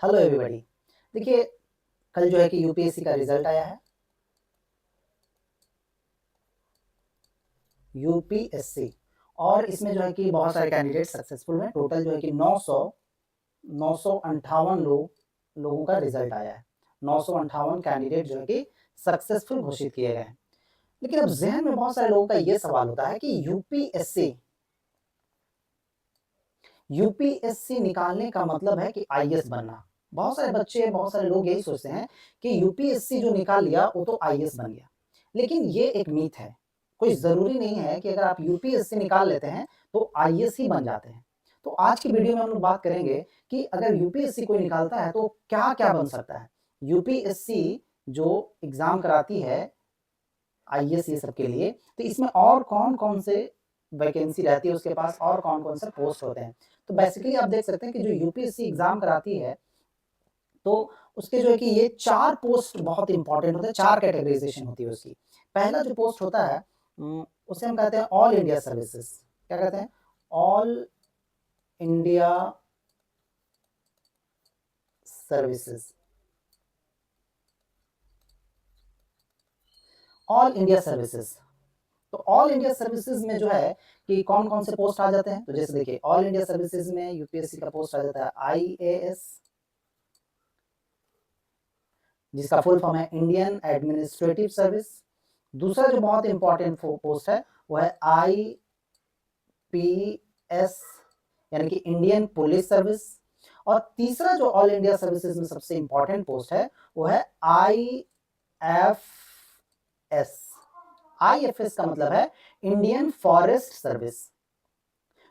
Hello everybody. देखिए, कल जो है कि यूपीएससी का रिजल्ट आया है। यूपीएससी और इसमें जो है कि बहुत सारे कैंडिडेट सक्सेसफुल हैं। टोटल जो है कि 958 लोगों का रिजल्ट आया है। 958 कैंडिडेट जो है कि सक्सेसफुल घोषित किए गए हैं। लेकिन अब ज़हन में बहुत सारे लोगों का ये सवाल होता है कि यूपीएससी निकालने का मतलब है कि आईएएस बनना। बहुत सारे बच्चे, बहुत सारे लोग यही सोचते हैं कि यूपीएससी जो निकाल लिया वो तो आईएएस बन गया। लेकिन ये एक मिथ है। कोई ज़रूरी नहीं है कि अगर आप यूपीएससी निकाल लेते हैं तो आईएएस ही बन जाते हैं। तो आज की वीडियो में हम लोग बात करेंगे कि अगर यूपीएससी कोई निकालता है तो क्या-क्या बन सकता है। यूपीएससी जो एग्ज़ाम कराती है आईएएस ये सब के लिए, तो इसमें और कौन-कौन से वैकेंसी रहती है उसके पास और कौन-कौन से पोस्ट होते हैं। तो बेसिकली आप देख सकते हैं कि जो यूपीएससी एग्ज़ाम कराती है, तो उसके जो है कि ये 4 पोस्ट बहुत इम्पोर्टेंट होते हैं, 4 कैटेगराइज़ेशन होती है उसकी। पहला जो पोस्ट होता है उसे हम कहते हैं ऑल इंडिया सर्विसेज़। क्या कहते हैं? All India services. All India services. तो ऑल इंडिया सर्विसेज में जो है कि कौन-कौन से पोस्ट आ जाते हैं, तो जैसे देखिए ऑल इंडिया सर्विसेज में यूपीएससी का पोस्ट आ जाता है आईएएस, जिसका फुल फॉर्म है इंडियन एडमिनिस्ट्रेटिव सर्विस। दूसरा जो बहुत इंपॉर्टेंट पोस्ट है वो है आईपीएस, यानी कि इंडियन पुलिस सर्विस। और तीसरा जो ऑल इंडिया सर्विसेज में सबसे इंपॉर्टेंट पोस्ट है वो है आईएफएस। आईएफएस का मतलब है इंडियन फॉरेस्ट सर्विस।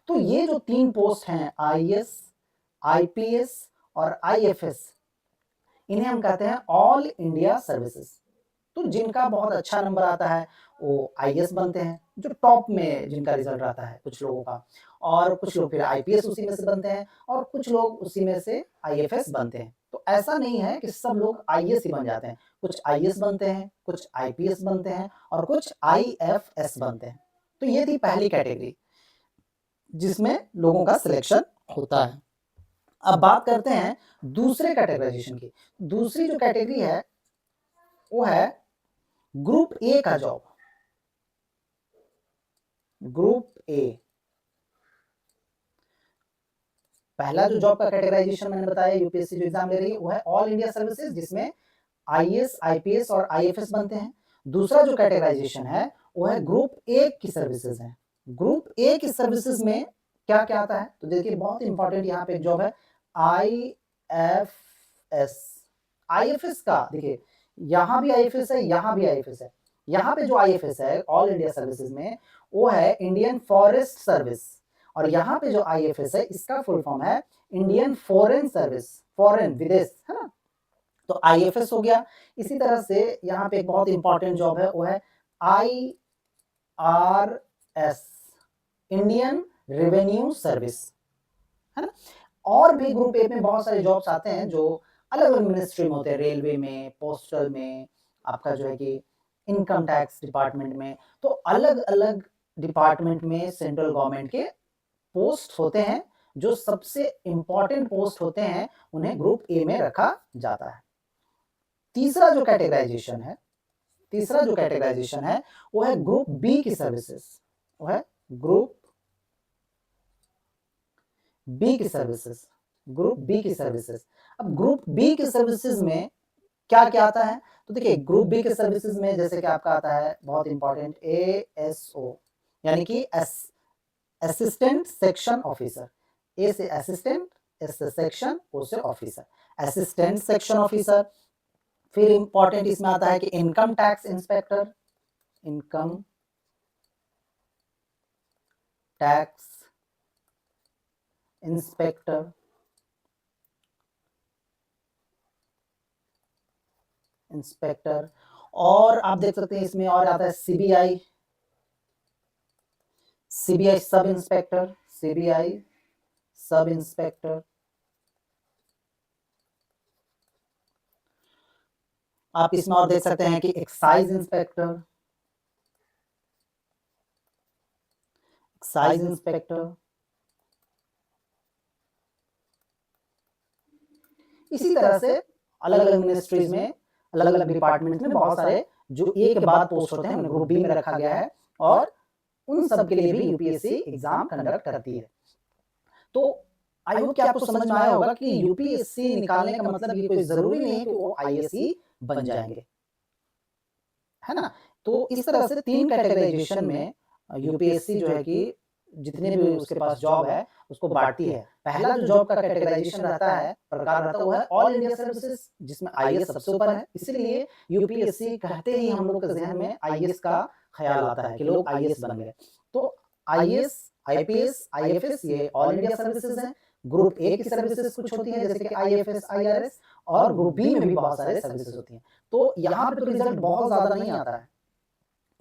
तो ये जो 3 पोस्ट हैं आईएएस, आईपीएस और आईएफएस, इन्हें हम कहते हैं ऑल इंडिया सर्विसेज। तो जिनका बहुत अच्छा नंबर आता है वो आईएएस बनते हैं, जो टॉप में जिनका रिजल्ट रहता है कुछ लोगों का, और कुछ लोग फिर आईपीएस उसी में से बनते हैं और कुछ लोग उसी में से आईएफएस बनते हैं। तो ऐसा नहीं है कि सब लोग आईएएस ही बन जाते हैं, कुछ आईएएस बनते हैं, कुछ आईपीएस बनते हैं और कुछ आईएफएस बनते हैं। तो ये थी पहली कैटेगरी जिसमें लोगों का सिलेक्शन होता है। अब बात करते हैं दूसरे कैटेगराइजेशन की। दूसरी जो कैटेगरी है वो है ग्रुप ए का जॉब। ग्रुप ए, पहला जो जॉब का कैटेगराइजेशन मैंने बताया यूपीएससी जो एग्जाम ले रही है वो है ऑल इंडिया सर्विसेज, जिसमें आईएएस, आईपीएस और आईएफएस बनते हैं। दूसरा जो कैटेगराइजेशन है वो है ग्रुप ए की सर्विसेज है। ग्रुप ए की सर्विसेज में क्या क्या आता है, तो देखिए बहुत इंपॉर्टेंट यहाँ पे एक जॉब है आईएफएस। आईएफएस का देखिए यहाँ भी आईएफएस है, यहाँ भी आईएफएस है। यहाँ पे जो आईएफएस है ऑल इंडिया सर्विसेज में वो है इंडियन फॉरेस्ट सर्विस, और यहाँ पे जो आईएफएस है इसका फुल फॉर्म है इंडियन फॉरेन सर्विस। फॉरेन विदेश है ना, तो आईएफएस हो गया। इसी तरह से यहाँ पे एक बहुत इंपॉर्टेंट जॉब है वो है आईआरएस, इंडियन रेवेन्यू सर्विस, है ना। और भी ग्रुप ए में बहुत सारे जॉब्स आते हैं जो अलग अलग मिनिस्ट्री में होते हैं, रेलवे में, पोस्टल में, आपका जो है कि इनकम टैक्स डिपार्टमेंट में। तो अलग अलग डिपार्टमेंट में सेंट्रल गवर्नमेंट के पोस्ट होते हैं, जो सबसे इंपॉर्टेंट पोस्ट होते हैं उन्हें ग्रुप ए में रखा जाता है। तीसरा जो कैटेगराइजेशन है, तीसरा जो कैटेगराइजेशन है वो है ग्रुप बी की सर्विसेज। वो है ग्रुप बी की सर्विसेज। ग्रुप बी की सर्विसेज, अब ग्रुप बी की सर्विसेज में क्या क्या आता है, तो देखिए ग्रुप बी के सर्विसेज में जैसे कि आपका आता है बहुत इंपॉर्टेंट एएसओ, यानी कि असिस्टेंट सेक्शन ऑफिसर। ए से असिस्टेंट, एस से सेक्शन, ओ से ऑफिसर, असिस्टेंट सेक्शन ऑफिसर। फिर इंपॉर्टेंट इसमें आता है कि income tax inspector, income tax inspector, inspector. और आप देख सकते हैं इसमें और आता है CBI, CBI sub inspector, CBI sub inspector. आप इसमें और देख सकते हैं कि एक्साइज इंस्पेक्टर, एक्साइज इंस्पेक्टर। इसी तरह से अलग अलग मिनिस्ट्रीज में, अलग अलग डिपार्टमेंट में बहुत सारे जो ए के बाद पोस्ट होते हैं उन्हें ग्रुप बी में रखा गया है और उन सब के लिए भी यूपीएससी एग्जाम कंडक्ट करती है। तो आई होप कि आपको समझ में आया होगा कि यूपीएससी निकालने का मतलब ये कोई जरूरी नहीं है कि वो आईएएस ही बन जाएंगे, है ना। तो इस तरह से 3 कैटेगराइजेशन में यूपीएससी जो है कि जितने भी उसके पास जॉब है उसको बांटती है। पहला जो जॉब का कैटेगराइजेशन रहता है, प्रकार रहता है, वो है ऑल इंडिया सर्विसेज, जिसमें आईएएस सबसे ऊपर है। इसलिए यूपीएससी कहते ही हम लोग के जहन में आईएएस का ख्याल आता है कि लोग आईएएस बन गए। तो आईएएस, आईपीएस, आईएफएस ये ऑल इंडिया सर्विसेज हैं। ग्रुप ए की सर्विसेज कुछ होती है जैसे कि आईएफएस, आईआरएस, और ग्रुप बी में भी बहुत सारे सर्विसेज होती हैं। तो यहाँ पे तो रिजल्ट बहुत ज्यादा नहीं आता है।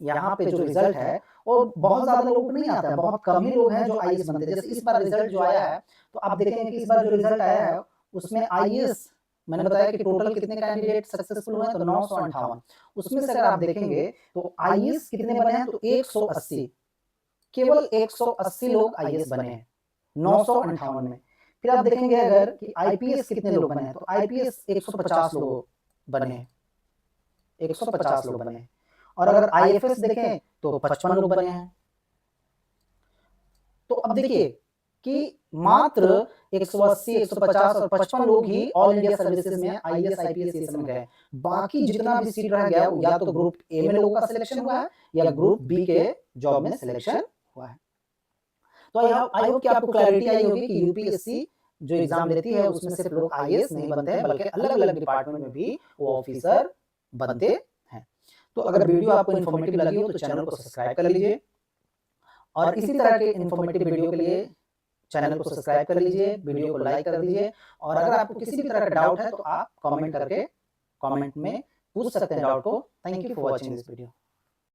यहाँ पे जो रिजल्ट है वो बहुत ज्यादा लोगों को नहीं आता है, बहुत कम ही लोग हैं जो आईएएस बनते हैं। जैसे इस बार रिजल्ट जो आया है तो आप देखेंगे कि इस बार जो रिजल्ट आया है उसमें आईएएस, मैंने बताया कि टोटल कितने कैंडिडेट सक्सेसफुल हुए हैं, तो 958। उसमें से अगर आप देखेंगे तो आईएएस कितने बने हैं, तो 180, केवल 180 लोग आईएएस बने हैं 958 में। फिर आप देखेंगे अगर कि आईपीएस कितने लोग बने हैं, तो आईपीएस 150 लोग बने हैं, 150 लोग बने हैं। और अगर आईएफएस देखें तो 55 लोग बने हैं। तो अब देखिए कि मात्र 180, 150 और 55 लोग ही ऑल इंडिया सर्विसेज में आईएएस, आईपीएस ये सब में गए। बाकी जितना भी सीट रह गया या तो ग्रुप ए में लोगों का सिलेक्शन हुआ है या ग्रुप बी के जॉब में सिलेक्शन हुआ है। तो आई होप कि आपको क्लैरिटी आई होगी कि यूपीएससी जो एग्जाम लेती है उसमें सिर्फ लोग आईएएस नहीं बनते हैं, बल्कि अलग अलग डिपार्टमेंट में भी वो ऑफिसर बनते हैं। तो अगर वीडियो आपको इन्फॉर्मेटिव लगी हो तो चैनल को सब्सक्राइब कर लीजिए, और इसी तरह के इन्फॉर्मेटिव वीडियो के लिए चैनल को सब्सक्राइब कर लीजिए, वीडियो को लाइक कर दीजिए। और अगर आपको किसी भी तरह का डाउट है तो आप कमेंट करके कमेंट में पूछ सकते हैं डाउट को। Thank you for watching this video.